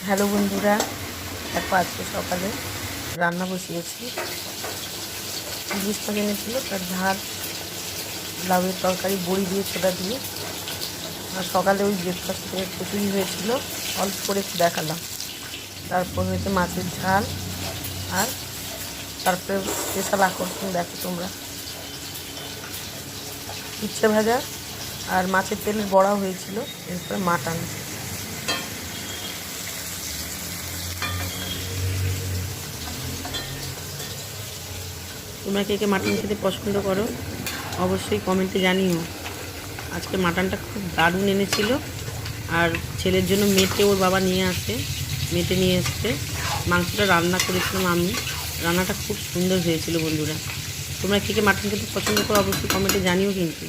Hello বন্ধুরা, দেখো আজকে সকালে রান্না বসিয়েছি। ইলিশ মাছ এনেছিল, তার ঝাল, লাউয়ের তরকারি, বড়ি দিয়ে ছোটা দিয়ে। আর সকালে ওই ব্রেকফাস্ট থেকে খিচুড়ি হয়েছিল, অল্প করে একটু দেখালাম। তারপর হয়েছে মাছের ঝাল, আর তারপরে স্পেশাল আকর্ষণ দেখো তোমরা, উচ্ছে ভাজা আর মাছের তেলের বড়াও হয়েছিল। এরপরে মাটন। তোমরা কে কে মাটন খেতে পছন্দ করো অবশ্যই কমেন্টে জানিও। আজকে মাটনটা খুব দারুণ এনেছিল। আর ছেলের জন্য মেটে ওর বাবা নিয়ে আসে, মেটে নিয়ে এসছে। মাংসটা রান্না করেছিলাম আমি, রান্নাটা খুব সুন্দর হয়েছিল বন্ধুরা। তোমরা কে কে মাটন খেতে পছন্দ করো অবশ্যই কমেন্টে জানিও কিন্তু।